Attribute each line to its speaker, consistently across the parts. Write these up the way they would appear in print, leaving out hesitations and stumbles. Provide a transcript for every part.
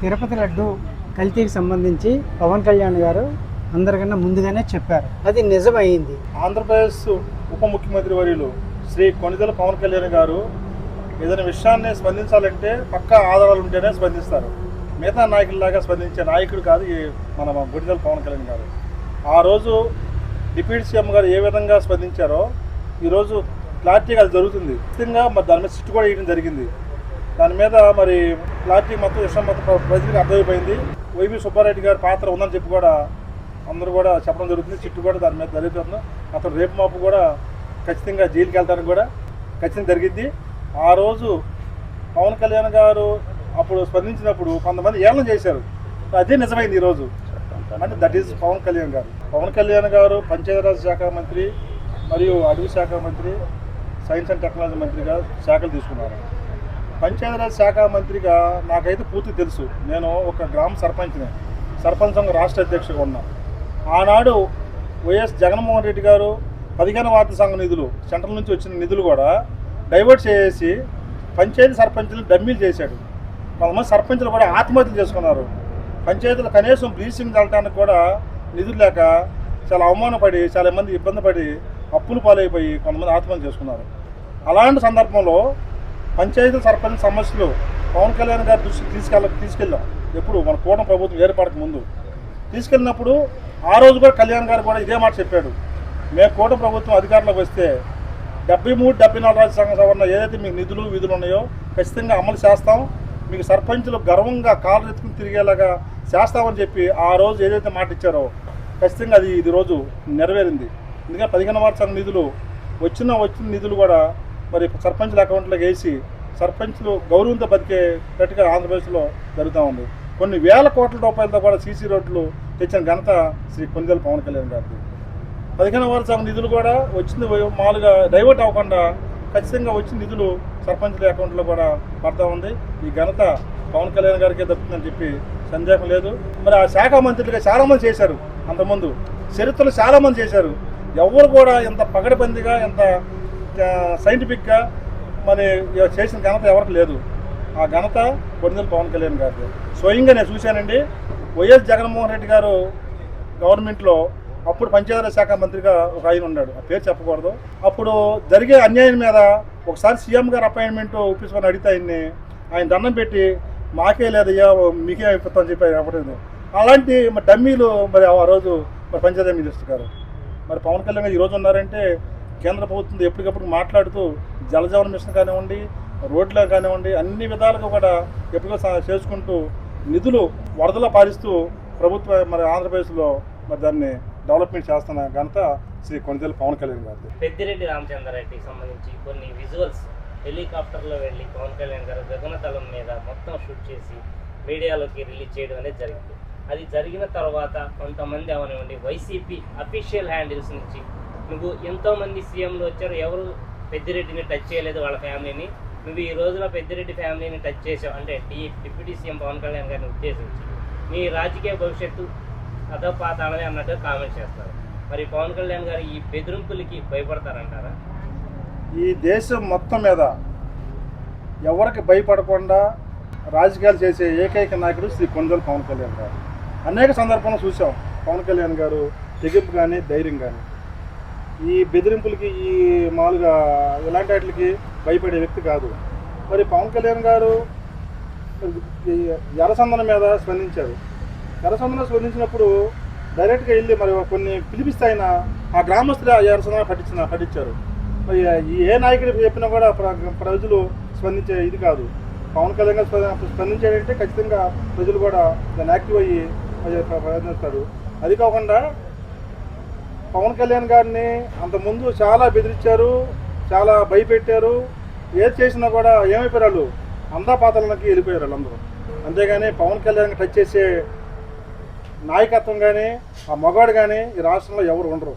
Speaker 1: తిరుపతి లడ్డు కల్తీకి సంబంధించి పవన్ కళ్యాణ్ గారు అందరికన్నా ముందుగానే చెప్పారు. అది నిజమైంది.
Speaker 2: ఆంధ్రప్రదేశ్ ఉప ముఖ్యమంత్రి వర్యులు శ్రీ కొణిదెల పవన్ కళ్యాణ్ గారు ఏదైనా విషయాన్ని స్పందించాలంటే పక్కా ఆధారాలు ఉంటేనే స్పందిస్తారు. మిగతా నాయకుల్లాగా స్పందించే నాయకుడు కాదు ఈ మన కొణిదెల పవన్ కళ్యాణ్ గారు. ఆ రోజు డిప్యూటీ సీఎం గారు ఏ విధంగా స్పందించారో ఈరోజు క్లారిటీగా అది జరుగుతుంది. ఖచ్చితంగా మరి దాని మీద సిట్టు కూడా వేయడం జరిగింది. దాని మీద మరి క్లారిటీ మొత్తం విషయం మొత్తం ప్రజలకు అర్థమైపోయింది. వైవి సుబ్బారెడ్డి గారి పాత్ర ఉందని చెప్పి కూడా అందరూ కూడా చెప్పడం జరుగుతుంది. చిట్టు కూడా దాని మీద జరుగుతుంది. అతను రేపు మాపు కూడా ఖచ్చితంగా జైలుకి వెళ్తానికి కూడా ఖచ్చితంగా జరిగింది. ఆ రోజు పవన్ కళ్యాణ్ గారు అప్పుడు స్పందించినప్పుడు కొంతమంది ఏమన్నా చేశారు. అదే నిజమైంది ఈరోజు. అంటే దట్ ఈజ్ పవన్ కళ్యాణ్ గారు. పవన్ కళ్యాణ్ గారు పంచాయతీరాజ్ శాఖ మంత్రి మరియు అటవీ శాఖ మంత్రి, సైన్స్ అండ్ టెక్నాలజీ మంత్రిగా శాఖలు తీసుకున్నారు. పంచాయతీరాజ్ శాఖ మంత్రిగా నాకైతే పూర్తి తెలుసు. నేను ఒక గ్రామ సర్పంచ్ని, సర్పంచ్ సంఘ రాష్ట్ర అధ్యక్షుడిగా ఉన్నాను. ఆనాడు వైఎస్ జగన్మోహన్ రెడ్డి గారు 15వ వార్డు సంఘ నిధులు, సెంట్రల్ నుంచి వచ్చిన నిధులు కూడా డైవర్ట్ చేసి పంచాయతీ సర్పంచులు డమ్మీలు చేశాడు. కొంతమంది సర్పంచులు కూడా ఆత్మహత్యలు చేసుకున్నారు. పంచాయతీలు కనీసం బ్లీచింగ్ చల్లడానికి కూడా నిధులు లేక చాలా అవమానపడి, చాలా మంది ఇబ్బంది పడి అప్పులు పాలైపోయి కొంతమంది ఆత్మహత్య చేసుకున్నారు. అలాంటి సందర్భంలో పంచాయతీ సర్పంచ్ సమస్యలు పవన్ కళ్యాణ్ గారి దృష్టికి తీసుకెళ్ళాం. ఎప్పుడు మన కూటమి ప్రభుత్వం ఏర్పాటుకు ముందు తీసుకెళ్ళినప్పుడు ఆ రోజు కూడా కళ్యాణ్ గారు కూడా ఇదే మాట చెప్పాడు. మేము కూటమి ప్రభుత్వం అధికారంలోకి వస్తే 73, 74 రాజ్య సంఘ సవరణ ఏదైతే మీకు నిధులు విధులు ఉన్నాయో ఖచ్చితంగా అమలు చేస్తాం, మీకు సర్పంచులు గర్వంగా కాళ్ళు ఎత్తుకుని తిరిగేలాగా చేస్తామని చెప్పి ఆ రోజు ఏదైతే మాట ఇచ్చారో ఖచ్చితంగా అది ఇది రోజు నెరవేరింది. ఎందుకంటే 15వ వార్డు సంఘ నిధులు వచ్చిన నిధులు కూడా మరి సర్పంచుల అకౌంట్లోకి వేసి సర్పంచులు గౌరవంతో బతికేటట్టుగా ఆంధ్రప్రదేశ్లో జరుగుతూ ఉంది. కొన్ని వేల కోట్ల రూపాయలతో కూడా సీసీ రోడ్లు తెచ్చిన ఘనత శ్రీ కొణిదెల పవన్ కళ్యాణ్ గారిది. 15వ వార్డు సంఘ నిధులు కూడా వచ్చింది మామూలుగా డైవర్ట్ అవ్వకుండా ఖచ్చితంగా వచ్చిన నిధులు సర్పంచుల అకౌంట్లో కూడా పడతా ఉంది. ఈ ఘనత పవన్ కళ్యాణ్ గారికే దక్కుతుందని చెప్పి సందేహం లేదు. మరి ఆ శాఖ మంత్రులుగా చాలామంది చేశారు. అంతకుముందు చరిత్రలు చాలామంది చేశారు. ఎవరు కూడా ఎంత పగడబందిగా, ఎంత సైంటిఫిక్గా మరి చేసిన ఘనత ఎవరికి లేదు. ఆ ఘనత కొణిదెల పవన్ కళ్యాణ్ గారిది. స్వయంగా నేను చూశానండి. వైఎస్ జగన్మోహన్ రెడ్డి గారు గవర్నమెంట్లో అప్పుడు పంచాయతీరాజ్ శాఖ మంత్రిగా ఒక ఆయన ఉన్నాడు, ఆ పేరు చెప్పకూడదు. అప్పుడు జరిగే అన్యాయం మీద ఒకసారి సీఎం గారు అపాయింట్మెంట్ ఒప్పించుకొని అడిగితే ఆయన దండం పెట్టి మాకే లేదయ్యా మీకే అయిపోతామని చెప్పి చెప్పలేదు. అలాంటి మరి డమ్మీలు మరి ఆ రోజు మరి పంచాయతీ మినిస్టర్ గారు మరి పవన్ కళ్యాణ్ గారు ఈరోజు ఉన్నారంటే కేంద్ర ప్రభుత్వం ఎప్పటికప్పుడు మాట్లాడుతూ జలజీవన మిషన్ కానివ్వండి, రోడ్లు కానివ్వండి, అన్ని విధాలుగా కూడా ఎప్పటికో చేసుకుంటూ నిధులు వరదలో పారిస్తూ ప్రభుత్వం మరి ఆంధ్రప్రదేశ్లో మరి దాన్ని డెవలప్మెంట్ చేస్తున్న ఘనత శ్రీ కొణిదెల పవన్ కళ్యాణ్ గారు.
Speaker 3: పెద్దిరెడ్డి రామచంద్రారెడ్డికి సంబంధించి కొన్ని విజువల్స్ హెలికాప్టర్లో వెళ్ళి పవన్ కళ్యాణ్ గారు గగనతలం మీద మొత్తం షూట్ చేసి మీడియాలోకి రిలీజ్ చేయడం అనేది జరిగింది. అది జరిగిన తర్వాత కొంతమంది అవనివ్వండి వైసీపీ అఫీషియల్ హ్యాండిల్స్ నుంచి నువ్వు ఎంతోమంది సీఎంలు వచ్చారు, ఎవరు పెద్దిరెడ్డిని టచ్ చేయలేదు వాళ్ళ ఫ్యామిలీని, నువ్వు ఈ రోజున పెద్దిరెడ్డి ఫ్యామిలీని టచ్ చేసావు అంటే డిప్యూటీ సీఎం పవన్ కళ్యాణ్ గారిని ఉద్దేశించి నీ రాజకీయ భవిష్యత్తు అధోపాతాళమే అన్నట్టు కామెంట్ చేస్తారు. మరి పవన్ కళ్యాణ్ గారు ఈ బెదిరింపులకి భయపడతారంటారా?
Speaker 2: ఈ దేశం మొత్తం మీద ఎవరికి భయపడకుండా రాజకీయాలు చేసే ఏకైక నాయకుడు శ్రీ కొణిదెల పవన్ కళ్యాణ్ గారు. అనేక సందర్భంలో చూసాం పవన్ కళ్యాణ్ గారు తెగింపు కానీ ధైర్యం కానీ. ఈ బెదిరింపులకి ఈ మామూలుగా ఇలాంటి వాటికి భయపడే వ్యక్తి కాదు. మరి పవన్ కళ్యాణ్ గారు ఎర్రసందన మీద స్పందించారు. ఎర్రసందన స్పందించినప్పుడు డైరెక్ట్గా వెళ్ళి మరి కొన్ని పిలిపిస్తే ఆయన ఆ గ్రామస్తులు ఎర్రసందన పట్టించారు. మరి ఏ నాయకుడు చెప్పినా కూడా ప్రజలు స్పందించే ఇది కాదు. పవన్ కళ్యాణ్ గారు స్పందించాడంటే ఖచ్చితంగా ప్రజలు కూడా దాన్ని యాక్టివ్ అయ్యి ప్రయత్నిస్తారు. అది కాకుండా పవన్ కళ్యాణ్ గారిని అంతకుముందు చాలా బెదిరించారు, చాలా భయపెట్టారు. ఏది చేసినా కూడా ఏమైపోయారు వాళ్ళు అందాపాతాలకి వెళ్ళిపోయారు వాళ్ళందరూ. అంతేగాని పవన్ కళ్యాణ్ టచ్ చేసే నాయకత్వం కానీ ఆ మగాడు కానీ ఈ రాష్ట్రంలో ఎవరు ఉండరు.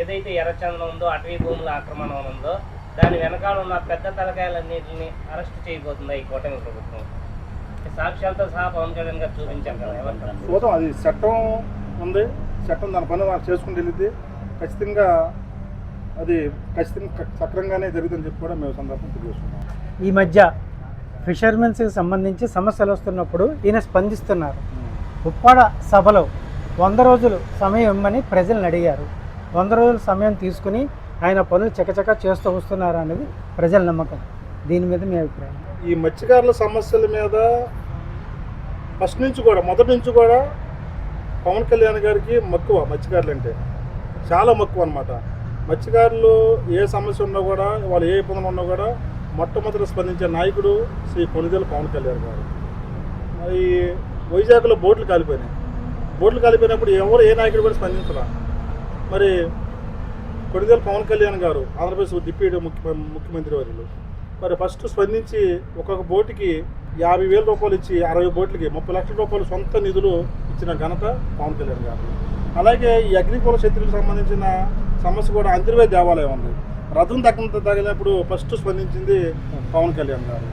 Speaker 3: ఏదైతే ఎర్రచందనం ఉందో, అటవీ భూముల ఆక్రమణ ఉందో దాని వెనకాల ఉన్న పెద్ద తలకాయలన్నింటినీ అరెస్ట్ చేయబోతుందా ఈ కూటమి ప్రభుత్వం? సాక్ష్యాలతో సహా పవన్ కళ్యాణ్ గారు చూపించారు కదా, ఎవరు
Speaker 2: చూద్దాం. అది చట్టం ఉంది, చట్టం దాని పని చేసుకుంటూ వెళ్ళింది. ఖచ్చితంగా అది సక్రమంగానే జరుగుతుందని చెప్పి కూడా మేము సందర్భం తెలియజేస్తున్నాం.
Speaker 1: ఈ మధ్య ఫిషర్మెన్స్కి సంబంధించి సమస్యలు వస్తున్నప్పుడు ఈయన స్పందిస్తున్నారు. ఉప్పాడ సభలో 100 రోజులు సమయం ఇమ్మని ప్రజలను అడిగారు. 100 రోజుల సమయం తీసుకుని ఆయన పనులు చకచక చేస్తూ వస్తున్నారు అనేది ప్రజల నమ్మకం. దీని మీద మీ అభిప్రాయం?
Speaker 2: ఈ మత్స్యకారుల సమస్యల మీద మొదటి నుంచి కూడా పవన్ కళ్యాణ్ గారికి మక్కువ. మత్స్యకారులు అంటే చాలా మక్కువ అనమాట. మత్స్యకారులు ఏ సమస్య ఉన్నా కూడా, వాళ్ళు ఏ ఇబ్బందులు ఉన్నా కూడా మొట్టమొదటి స్పందించే నాయకుడు శ్రీ కొణిదెల పవన్ కళ్యాణ్ గారు. ఈ వైజాగ్లో బోట్లు కాలిపోయినప్పుడు ఎవరు ఏ నాయకుడు కూడా స్పందించరా. మరి కొణిదెల పవన్ కళ్యాణ్ గారు ఆంధ్రప్రదేశ్ డిప్యూటీ ముఖ్యమంత్రి వర్యులు మరి ఫస్ట్ స్పందించి ఒక్కొక్క బోటుకి 50,000 రూపాయలు ఇచ్చి 60 బోట్లకి 30 లక్షల రూపాయలు సొంత నిధులు ఇచ్చిన ఘనత పవన్ కళ్యాణ్ గారు. అలాగే ఈ అగ్నికుల క్షత్రియులకు సంబంధించిన సమస్య కూడా అంతర్వేద దేవాలయం ఉంది. రథం తగినప్పుడు ఫస్ట్ స్పందించింది పవన్ కళ్యాణ్ గారు.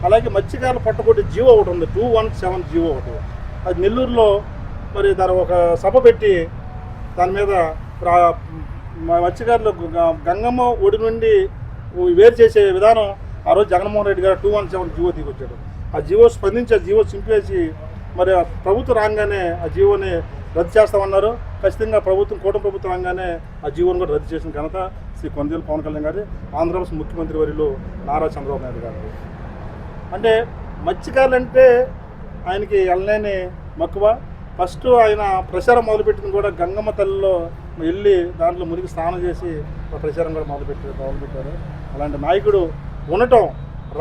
Speaker 2: అలాగే మత్స్యకారులు పట్టుకొట్టి జీవో ఒకటి ఉంది, 217 జీవో ఒకటి. అది నెల్లూరులో మరి దాని ఒక సభ పెట్టి దాని మీద మత్స్యకారులు గంగమ్మ ఒడి నుండి వేరు చేసే విధానం ఆ రోజు జగన్మోహన్ రెడ్డి గారు 217 జీవో తీసుకొచ్చాడు. ఆ జీవో స్పందించి ఆ జీవో చింపేసి మరి ఆ ప్రభుత్వం రాగానే ఆ జీవోని రద్దు చేస్తామన్నారు. ఖచ్చితంగా కూటమి ప్రభుత్వం రాగానే ఆ జీవోని కూడా రద్దు చేసిన ఘనత శ్రీ కొణిదెల పవన్ కళ్యాణ్ గారి, ఆంధ్రప్రదేశ్ ముఖ్యమంత్రి వర్యులు నారా చంద్రబాబు నాయుడు గారు. అంటే మత్స్యకారులు అంటే ఆయనకి ఎల్లలేని మక్కువ. ఫస్ట్ ఆయన ప్రచారం మొదలుపెట్టింది కూడా గంగమ్మ తల్లిలో వెళ్ళి దాంట్లో మునిగి స్నానం చేసి ప్రచారం కూడా మొదలుపెట్టారు. అలాంటి నాయకుడు ఉండటం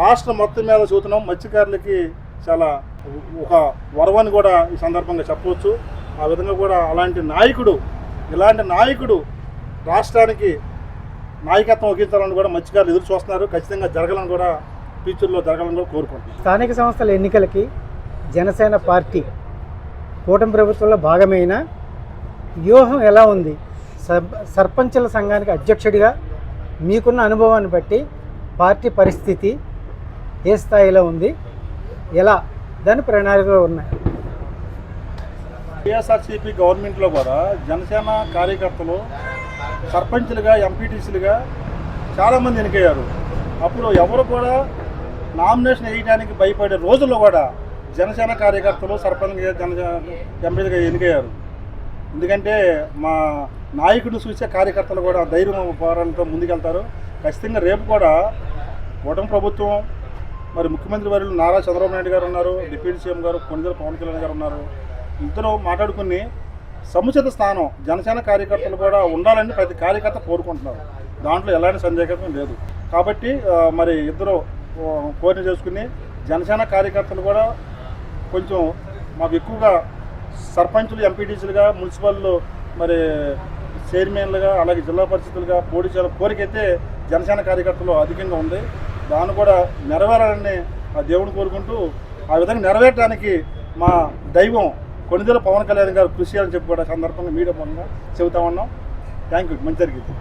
Speaker 2: రాష్ట్రం మొత్తం మీద చూస్తున్నాం. మత్స్యకారులకి చాలా ఒక వరవని కూడా ఈ సందర్భంగా చెప్పవచ్చు. ఆ విధంగా కూడా ఇలాంటి నాయకుడు రాష్ట్రానికి నాయకత్వం వహించాలని కూడా మత్స్యకారులు ఎదురు చూస్తున్నారు. ఖచ్చితంగా ఫ్యూచర్లో జరగాలని కూడా కోరుకుంటున్నారు.
Speaker 1: స్థానిక సంస్థల ఎన్నికలకి జనసేన పార్టీ కూటమి ప్రభుత్వంలో భాగమైన వ్యూహం ఎలా ఉంది? సర్పంచుల సంఘానికి అధ్యక్షుడిగా మీకున్న అనుభవాన్ని బట్టి పార్టీ పరిస్థితి ఏ స్థాయిలో ఉంది, ఎలా దాని ప్రణాళికలు ఉన్నాయి?
Speaker 2: వైఎస్ఆర్సీపీ గవర్నమెంట్లో కూడా జనసేన కార్యకర్తలు సర్పంచులుగా, ఎంపీటీసీలుగా చాలామంది ఎన్నికయ్యారు. అప్పుడు ఎవరు కూడా నామినేషన్ వేయడానికి భయపడే రోజుల్లో కూడా జనసేన కార్యకర్తలు సర్పంచ్గా ఎంపీలుగా ఎన్నికయ్యారు. ఎందుకంటే మా నాయకుడు చూసే కార్యకర్తలు కూడా ధైర్యం పోరాటంతో ముందుకెళ్తారు. ఖచ్చితంగా రేపు కూడా కూటమి ప్రభుత్వం మరి ముఖ్యమంత్రి వర్యులు నారా చంద్రబాబు నాయుడు గారు ఉన్నారు, డిప్యూటీ సీఎం గారు కొణిదెల పవన్ కళ్యాణ్ గారు ఉన్నారు. ఇద్దరు మాట్లాడుకుని సముచిత స్థానం జనసేన కార్యకర్తలు కూడా ఉండాలని ప్రతి కార్యకర్త కోరుకుంటున్నారు. దాంట్లో ఎలాంటి సందేహం లేదు. కాబట్టి మరి ఇద్దరు కోరిన చేసుకుని జనసేన కార్యకర్తలు కూడా కొంచెం మాకు ఎక్కువగా సర్పంచులు, ఎంపీటీసీలుగా, మున్సిపల్ మరి చైర్మన్లుగా, అలాగే జిల్లా పరిషత్లుగా పోటీ చేయాల కోరిక అయితే జనసేన కార్యకర్తలు అధికంగా ఉంది. దాన్ని కూడా నెరవేరాలని ఆ దేవుని కోరుకుంటూ ఆ విధంగా నెరవేర్చడానికి మా దైవం కొణిదెల పవన్ కళ్యాణ్ గారు కృషి అని చెప్పి కూడా సందర్భంగా మీడియా పరంగా చెబుతా ఉన్నాం. Thank you. మంచి జరిగింది.